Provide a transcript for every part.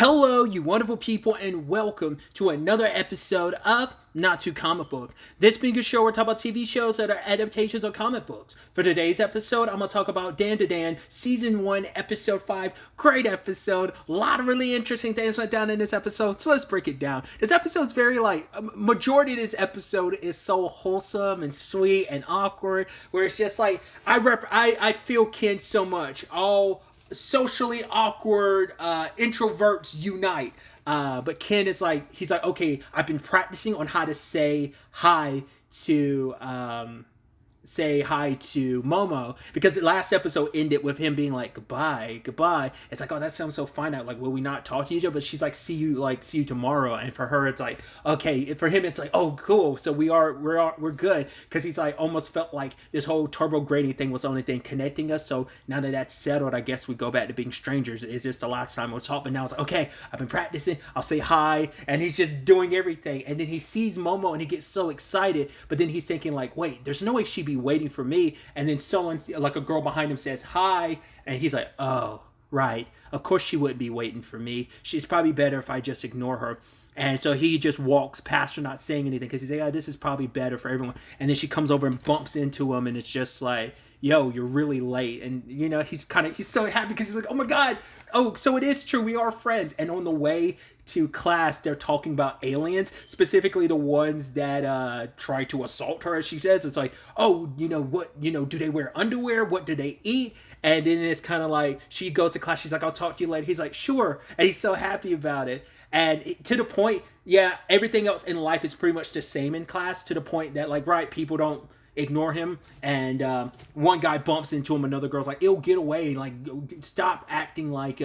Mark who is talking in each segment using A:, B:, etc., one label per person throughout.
A: Hello, you wonderful people, and welcome to another episode of Not Too Comic Book. This being a show where we talk about TV shows that are adaptations of comic books. For today's episode, I'm going to talk about Dandadan, Season 1, Episode 5. Great episode. A lot of really interesting things went down in this episode, so let's break it down. This episode's very, majority of this episode is so wholesome and sweet and awkward, where it's just like, I feel Ken so much. All socially awkward introverts unite, but Ken is like, he's like, okay, I've been practicing on how to say hi to Momo, because the last episode ended with him being like, goodbye. It's like, oh, that sounds so fine out, like, will we not talk to each other? But she's like, see you tomorrow. And for her, it's like, okay. For him, it's like, oh, cool, so we're good, because he's like, almost felt like this whole turbo grading thing was the only thing connecting us. So now that that's settled, I guess we go back to being strangers. Is this the last time we'll talk? But now it's like, okay, I've been practicing, I'll say hi. And he's just doing everything, and then he sees Momo and he gets so excited, but then he's thinking like, wait, there's no way she'd be waiting for me. And then someone, like a girl behind him, says hi, and he's like, oh, right, of course she wouldn't be waiting for me. She's probably better if I just ignore her. And so he just walks past her, not saying anything, because he's like, oh, this is probably better for everyone. And then she comes over and bumps into him, and it's just like, yo, you're really late. And, you know, he's so happy, because he's like, oh my God, oh, so it is true, we are friends. And on the way to class, they're talking about aliens, specifically the ones that try to assault her, as she says. It's like, oh, do they wear underwear? What do they eat? And then it's kind of like, she goes to class, she's like, I'll talk to you later. He's like, sure. And he's so happy about it. And to the point, yeah, everything else in life is pretty much the same in class, to the point that, like, right, people don't ignore him. And one guy bumps into him, another girl's like, it'll get away, like, stop acting like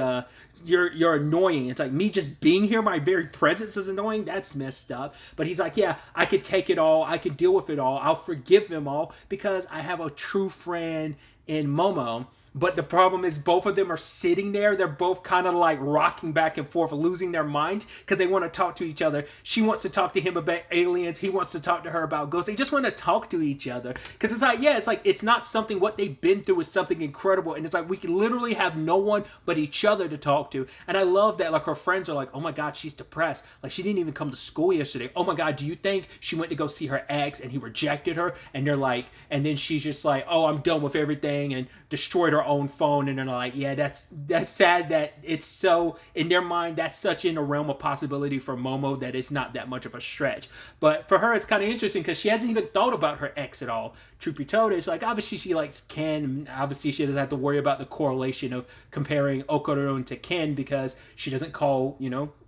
A: you're annoying. It's like, me just being here, my very presence is annoying? That's messed up. But he's like, yeah, I could take it all, I could deal with it all, I'll forgive them all, because I have a true friend in Momo. But the problem is, both of them are sitting there. They're both kind of like rocking back and forth, losing their minds, because they want to talk to each other. She wants to talk to him about aliens. He wants to talk to her about ghosts. They just want to talk to each other. Because it's like, yeah, it's like, it's not something, what they've been through is something incredible. And it's like, we can literally have no one but each other to talk to. And I love that, like, her friends are like, oh my God, she's depressed. Like, she didn't even come to school yesterday. Oh my God, do you think she went to go see her ex and he rejected her? And they're like, and then she's just like, oh, I'm done with everything, and destroyed her own phone. And they're like, yeah, that's sad that it's so, in their mind, that's such in the realm of possibility for Momo that it's not that much of a stretch. But for her, it's kind of interesting, because she hasn't even thought about her ex at all. Truth be told, it's like, obviously she likes Ken. Obviously she doesn't have to worry about the correlation of comparing Okurun to Ken, because she doesn't call,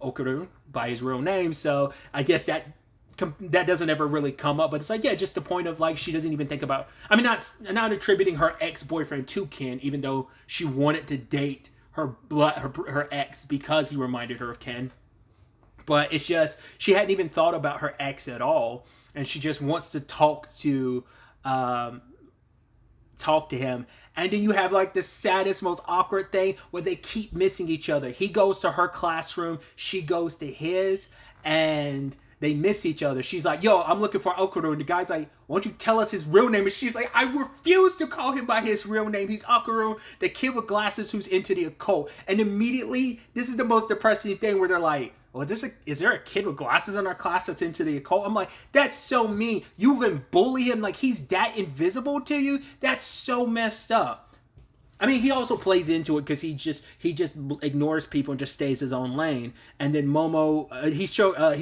A: Okurun by his real name. So I guess that doesn't ever really come up. But it's like, yeah, just the point of, like, she doesn't even think about, I mean, not attributing her ex-boyfriend to Ken, even though she wanted to date her ex because he reminded her of Ken. But it's just, she hadn't even thought about her ex at all, and she just wants to talk to him. And then you have, like, the saddest, most awkward thing where they keep missing each other. He goes to her classroom, she goes to his, and they miss each other. She's like, yo, I'm looking for Okuro. And the guy's like, why don't you tell us his real name? And she's like, I refuse to call him by his real name. He's Okuro, the kid with glasses who's into the occult. And immediately, this is the most depressing thing, where they're like, well, is there a kid with glasses in our class that's into the occult? I'm like, that's so mean. You even bully him like he's that invisible to you? That's so messed up. I mean, he also plays into it, because he just ignores people and just stays his own lane. And then Momo, he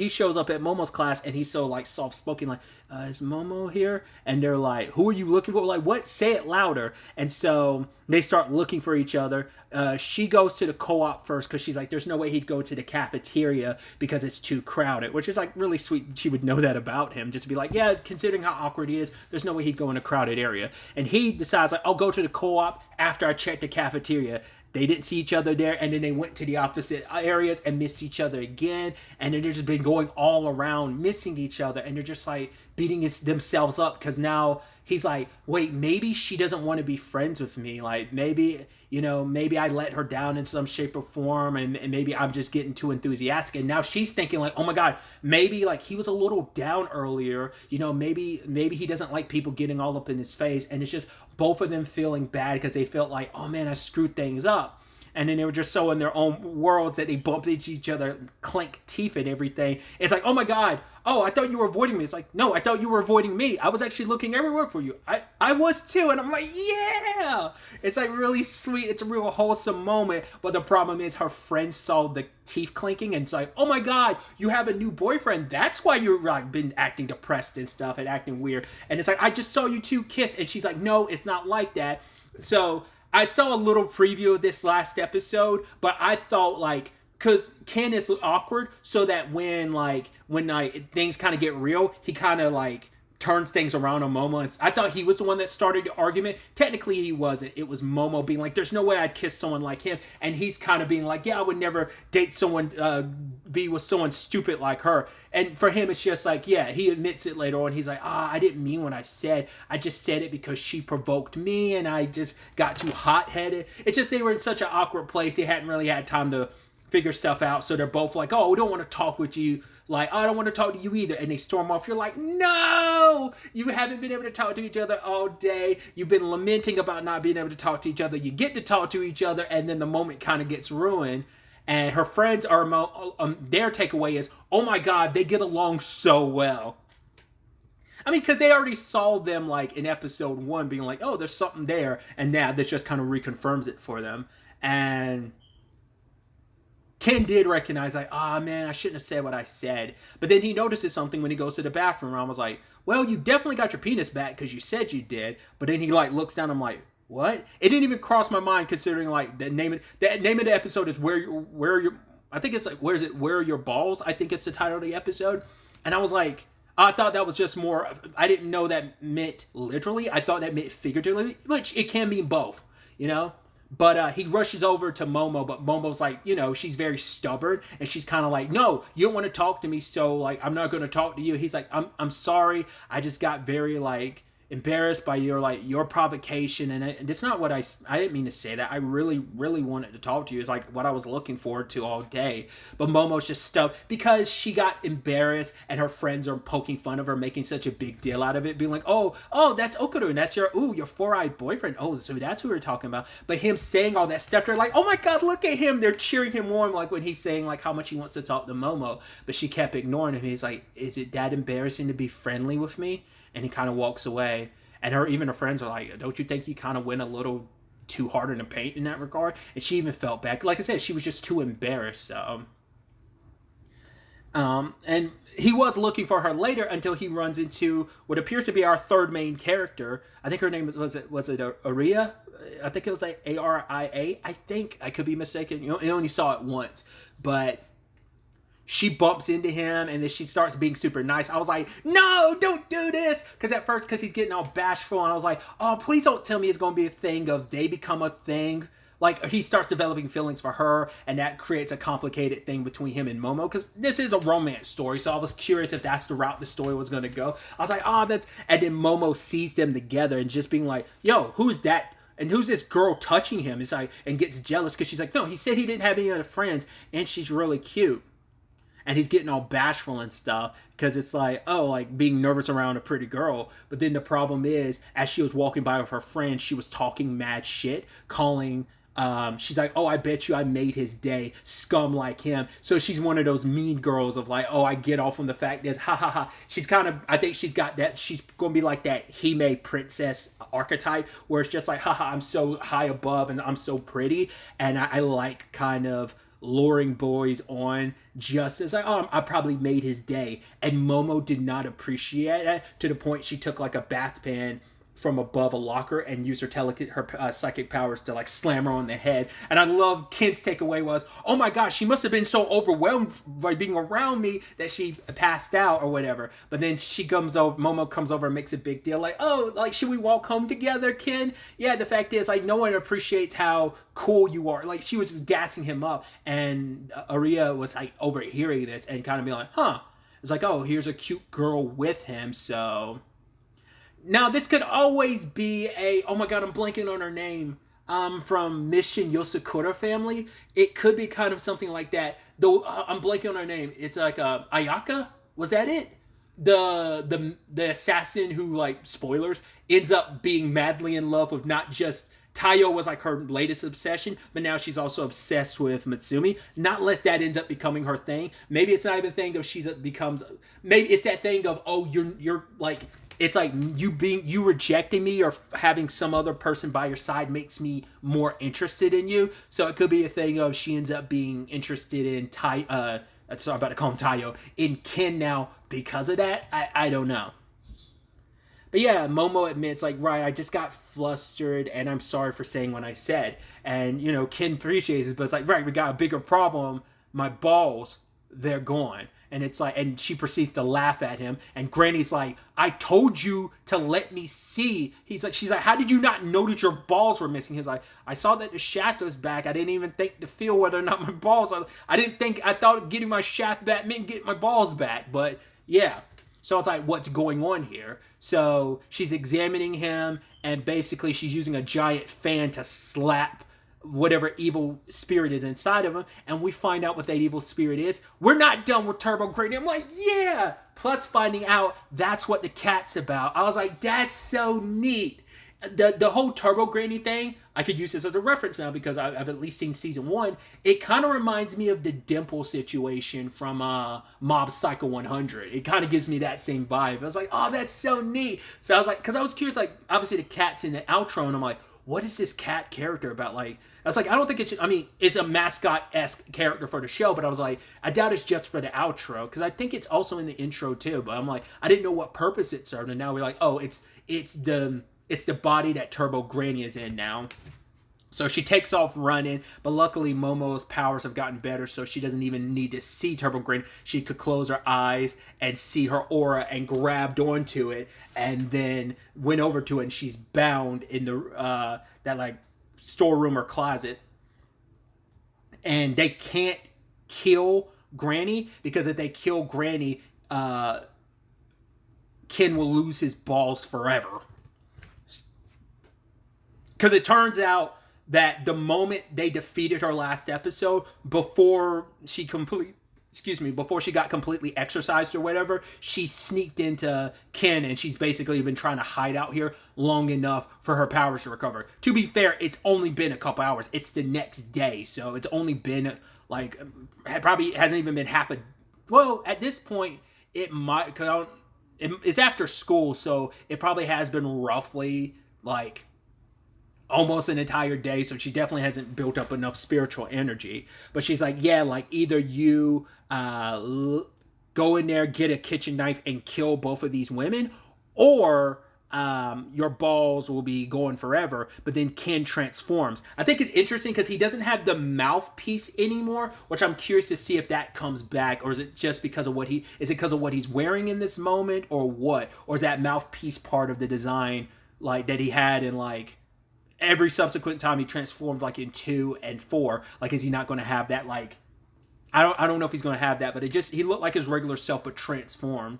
A: shows up at Momo's class, and he's so, like, soft-spoken, like, is Momo here? And they're like, who are you looking for? Like, what? Say it louder. And so they start looking for each other. She goes to the co-op first, because she's like, there's no way he'd go to the cafeteria because it's too crowded, which is, like, really sweet. She would know that about him, just to be like, yeah, considering how awkward he is, there's no way he'd go in a crowded area. And he decides, like, I'll go to the co-op after I checked the cafeteria. They didn't see each other there, and then they went to the opposite areas and missed each other again. And then they've just been going all around missing each other, and they're just, like, beating themselves up, because now he's like, wait, maybe she doesn't want to be friends with me. Like, maybe I let her down in some shape or form, and maybe I'm just getting too enthusiastic. And now she's thinking, like, oh my God, maybe, like, he was a little down earlier. Maybe he doesn't like people getting all up in his face. And it's just both of them feeling bad, because they felt like, oh man, I screwed things up. and then they were just so in their own worlds that they bumped into each other, clink teeth and everything. It's like, oh my god, oh, I thought you were avoiding me. It's like, no, I thought you were avoiding me. I was actually looking everywhere for you. I was too. And I'm like, yeah. It's like really sweet. It's a real wholesome moment. But the problem is her friend saw the teeth clinking and it's like, oh my god, you have a new boyfriend. That's why you're like been acting depressed and stuff and acting weird. And it's like, I just saw you two kiss. And she's like, no, it's not like that. So I saw a little preview of this last episode, but I thought like, because Ken is awkward, so that when things kind of get real, he kind of like turns things around on Momo. And I thought he was the one that started the argument. Technically, he wasn't. It was Momo being like, "There's no way I'd kiss someone like him," and he's kind of being like, "Yeah, I would never date someone, be with someone stupid like her." And for him, it's just like, yeah, he admits it later on. He's like, I didn't mean what I said. I just said it because she provoked me, and I just got too hot-headed. It's just they were in such an awkward place. They hadn't really had time to figure stuff out, so they're both like, oh, we don't want to talk with you, like, I don't want to talk to you either, and they storm off. You're like, no, you haven't been able to talk to each other all day. You've been lamenting about not being able to talk to each other. You get to talk to each other, and then the moment kind of gets ruined. And her friends are their takeaway is, oh my god, they get along so well. I mean, because they already saw them like in episode 1 being like, oh, there's something there, and now this just kind of reconfirms it for them. And Ken did recognize, like, man, I shouldn't have said what I said. But then he notices something when he goes to the bathroom. I was like, well, you definitely got your penis back because you said you did. But then he, like, looks down. I'm like, what? It didn't even cross my mind considering, like, the name of the episode is where your, I think it's like, where are your balls? I think it's the title of the episode. And I was like, I thought that was just more, I didn't know that meant literally. I thought that meant figuratively, which it can mean both, you know? But he rushes over to Momo, but Momo's like, you know, she's very stubborn, and she's kind of like, no, you don't want to talk to me, so, like, I'm not going to talk to you. He's like, I'm sorry, I just got very, like, embarrassed by your provocation, and it's not what I didn't mean to say that. I really wanted to talk to you. It's like what I was looking forward to all day. But Momo's just stuck because she got embarrassed, and her friends are poking fun of her, making such a big deal out of it, being like, oh, that's Okuru, and that's your four-eyed boyfriend. Oh, so that's who we're talking about. But him saying all that stuff, they're like, oh my god, look at him. They're cheering him on, like when he's saying like how much he wants to talk to Momo, but she kept ignoring him. He's like, is it that embarrassing to be friendly with me? And he kind of walks away. And even her friends are like, don't you think you kind of went a little too hard in the paint in that regard? And she even felt bad. Like I said, she was just too embarrassed. And he was looking for her later until he runs into what appears to be our third main character. I think her name was it Aria? I think it was like Aria. I think. I could be mistaken. You know, I only saw it once. But she bumps into him, and then she starts being super nice. I was like, no, don't do this. Because he's getting all bashful, and I was like, oh, please don't tell me it's going to be a thing of they become a thing. Like, he starts developing feelings for her, and that creates a complicated thing between him and Momo. Because this is a romance story, so I was curious if that's the route the story was going to go. I was like, that's... And then Momo sees them together and just being like, yo, who's that? And who's this girl touching him? It's like, and gets jealous because she's like, no, he said he didn't have any other friends, and she's really cute. And he's getting all bashful and stuff because it's like, oh, like being nervous around a pretty girl. But then the problem is, as she was walking by with her friend, she was talking mad shit, calling, she's like, oh, I bet you I made his day, scum like him. So she's one of those mean girls of like, oh, I get off on the fact is, ha ha ha. She's kind of, I think she's got that, she's going to be like that Hime princess archetype where it's just like, haha, I'm so high above and I'm so pretty. And I like kind of luring boys on just as like, I probably made his day. And Momo did not appreciate it to the point she took like a bath pan from above a locker and used her psychic powers to like slam her on the head. And I love Ken's takeaway was, oh my gosh, she must have been so overwhelmed by being around me that she passed out or whatever. But then Momo comes over and makes a big deal like, oh, like, should we walk home together, Ken? Yeah, the fact is, like, no one appreciates how cool you are. Like, she was just gassing him up, and Aria was like overhearing this and kind of being like, huh. It's like, oh, here's a cute girl with him, so... Now, this could always be oh my god, I'm blanking on her name, from Mission Yosakura family. It could be kind of something like that, though I'm blanking on her name. It's like, Ayaka? Was that it? The assassin who, like, spoilers, ends up being madly in love with not just Taiyo was like her latest obsession, but now she's also obsessed with Mitsumi. Not unless that ends up becoming her thing. Maybe it's not even a thing of maybe it's that thing of, oh, you're like, it's like you rejecting me or having some other person by your side makes me more interested in you. So it could be a thing of she ends up being interested in sorry, I'm about to call him Taiyo, in Ken now because of that. I don't know. But yeah, Momo admits, like, right, I just got flustered and I'm sorry for saying what I said. And, Ken appreciates it, but it's like, right, we got a bigger problem. My balls, they're gone. And it's like, and she proceeds to laugh at him. And Granny's like, I told you to let me see. She's like, how did you not notice your balls were missing? He's like, I saw that the shaft was back. I didn't even think to feel whether or not my balls, I thought getting my shaft back meant getting my balls back. But yeah. So it's like, what's going on here? So she's examining him, and basically she's using a giant fan to slap whatever evil spirit is inside of him, and we find out what that evil spirit is. We're not done with Turbo Granny. I'm like, yeah! Plus finding out that's what the cat's about. I was like, that's so neat. The whole Turbo Granny thing, I could use this as a reference now because I've at least seen season 1. It kind of reminds me of the Dimple situation from Mob Psycho 100. It kind of gives me that same vibe. I was like, oh, that's so neat. So I was like, because I was curious, like, obviously the cat's in the outro, and I'm like, what is this cat character about? Like, I was like, I don't think it should, I mean, it's a mascot-esque character for the show, but I was like, I doubt it's just for the outro, because I think it's also in the intro too, but I'm like, I didn't know what purpose it served, and now we're like, oh, it's the body that Turbo Granny is in now. So she takes off running, but luckily Momo's powers have gotten better, so she doesn't even need to see Turbo Granny. She could close her eyes and see her aura and grabbed onto it, and then went over to it, and she's bound in the that like storeroom or closet. And they can't kill Granny, because if they kill Granny, Ken will lose his balls forever. Because it turns out that the moment they defeated her last episode, before she got completely exorcised or whatever, she sneaked into Ken, and she's basically been trying to hide out here long enough for her powers to recover. To be fair, it's only been a couple hours. It's the next day, so it's only been like, probably hasn't even been well, at this point, it might, because it's after school, so it probably has been roughly like almost an entire day, so she definitely hasn't built up enough spiritual energy. But she's like, yeah, like, either you go in there, get a kitchen knife, and kill both of these women, or your balls will be going forever. But then Ken transforms. I think it's interesting because he doesn't have the mouthpiece anymore, which I'm curious to see if that comes back, or is it just because of what he's wearing in this moment, or what? Or is that mouthpiece part of the design, like, that he had in, like, every subsequent time he transformed, like in 2 and 4, like, is he not going to have that? Like, I don't know if he's going to have that, but he looked like his regular self but transformed.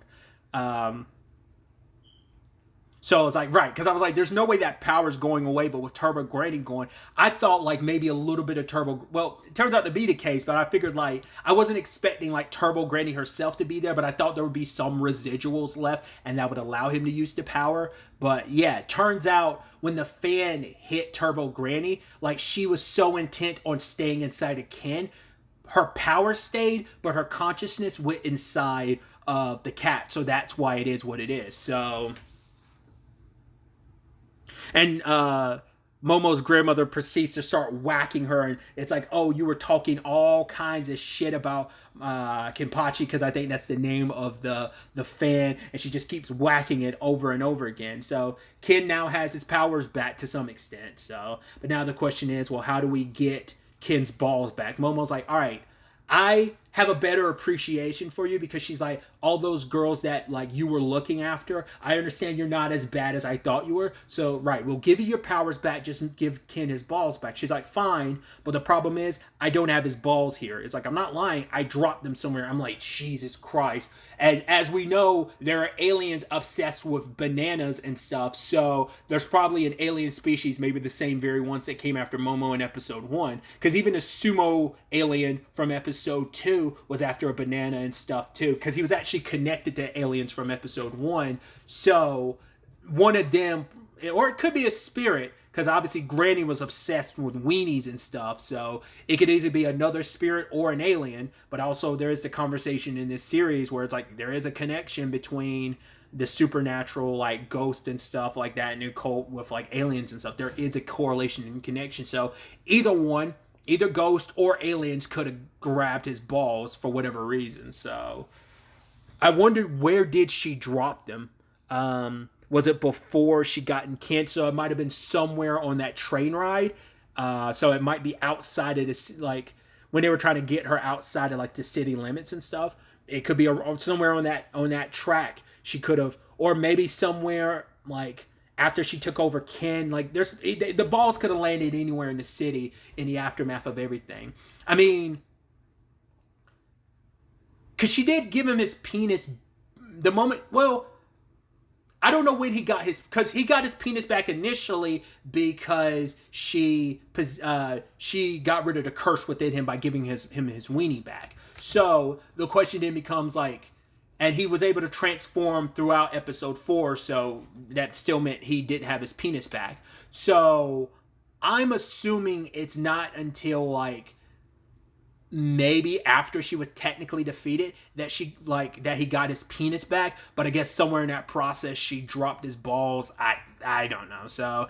A: So it's like, right, because I was like, there's no way that power's going away, but with Turbo Granny going, I thought like maybe a little bit of Turbo, well, it turns out to be the case, but I figured like, I wasn't expecting like Turbo Granny herself to be there, but I thought there would be some residuals left, and that would allow him to use the power. But yeah, it turns out when the fan hit Turbo Granny, like, she was so intent on staying inside of Ken, her power stayed, but her consciousness went inside of the cat, so that's why it is what it is. So... And Momo's grandmother proceeds to start whacking her, and it's like, oh, you were talking all kinds of shit about Kenpachi, because I think that's the name of the fan, and she just keeps whacking it over and over again. So Ken now has his powers back to some extent. So, but now the question is, well, how do we get Ken's balls back? Momo's like, all right, I have a better appreciation for you, because she's like, all those girls that like you were looking after, I understand you're not as bad as I thought you were. So, right, we'll give you your powers back, just give Ken his balls back. She's like, fine, but the problem is I don't have his balls here. It's like, I'm not lying, I dropped them somewhere. I'm like, Jesus Christ. And as we know, there are aliens obsessed with bananas and stuff, so there's probably an alien species, maybe the same very ones that came after Momo in episode 1, because even the sumo alien from episode 2 was after a banana and stuff too, because he was actually connected to aliens from episode 1. So one of them, or it could be a spirit, because obviously Granny was obsessed with weenies and stuff, so it could easily be another spirit or an alien. But also there is the conversation in this series where it's like there is a connection between the supernatural, like ghost and stuff like that, and occult with like aliens and stuff. There is a correlation and connection. So either ghost or aliens could have grabbed his balls for whatever reason. So I wondered, where did she drop them? Was it before she got in Kansas? So it might have been somewhere on that train ride. So it might be outside of this, like when they were trying to get her outside of like the city limits and stuff. It could be somewhere on that track. She could have, or maybe somewhere like after she took over Ken. Like the balls could have landed anywhere in the city in the aftermath of everything. I mean, because she did give him his penis the moment. Well, I don't know when he got his, because he got his penis back initially because she got rid of the curse within him by giving him his weenie back. So the question then becomes like, and he was able to transform throughout episode 4, so that still meant he didn't have his penis back. So I'm assuming it's not until like maybe after she was technically defeated that he got his penis back, but I guess somewhere in that process she dropped his balls. I don't know. So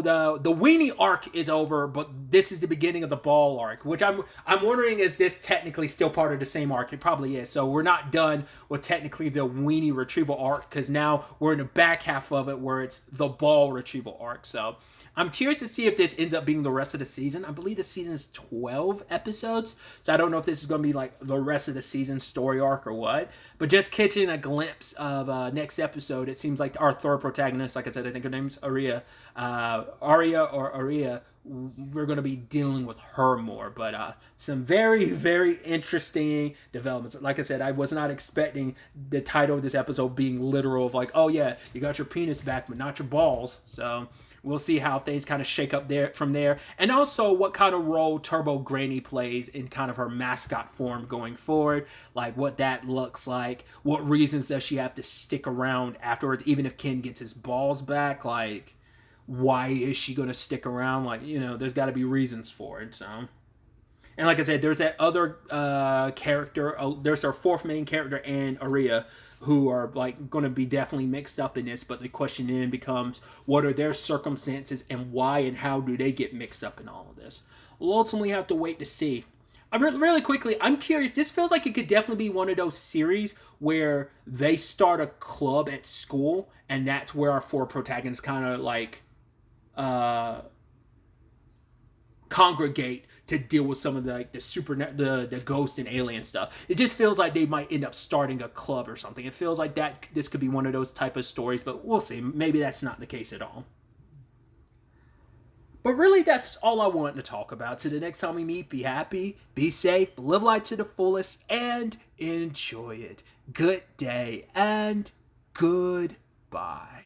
A: the weenie arc is over, but this is the beginning of the ball arc, which I'm wondering, is this technically still part of the same arc? It probably is. So we're not done with technically the weenie retrieval arc, because now we're in the back half of it where it's the ball retrieval arc. So I'm curious to see if this ends up being the rest of the season. I believe the season's 12 episodes, so I don't know if this is going to be like the rest of the season story arc or what. But just catching a glimpse of next episode, it seems like our third protagonist, like I said, I think her name's Aria. Aria, we're going to be dealing with her more. But some very, very interesting developments. Like I said, I was not expecting the title of this episode being literal of like, oh yeah, you got your penis back, but not your balls. So we'll see how things kind of shake up there from there. And also what kind of role Turbo Granny plays in kind of her mascot form going forward. Like what that looks like. What reasons does she have to stick around afterwards, even if Ken gets his balls back? Like, why is she going to stick around? Like, there's got to be reasons for it. So, and like I said, there's that other character. There's our fourth main character, and Aria, who are like going to be definitely mixed up in this. But the question then becomes, what are their circumstances, and why and how do they get mixed up in all of this? We'll ultimately have to wait to see. Really quickly, I'm curious. This feels like it could definitely be one of those series where they start a club at school, and that's where our four protagonists kind of like congregate to deal with some of the the ghost and alien stuff. It just feels like they might end up starting a club or something. It feels like that this could be one of those type of stories, but we'll see. Maybe that's not the case at all. But really, that's all I want to talk about. So the next time we meet, be happy, be safe, live life to the fullest, and enjoy it. Good day and goodbye.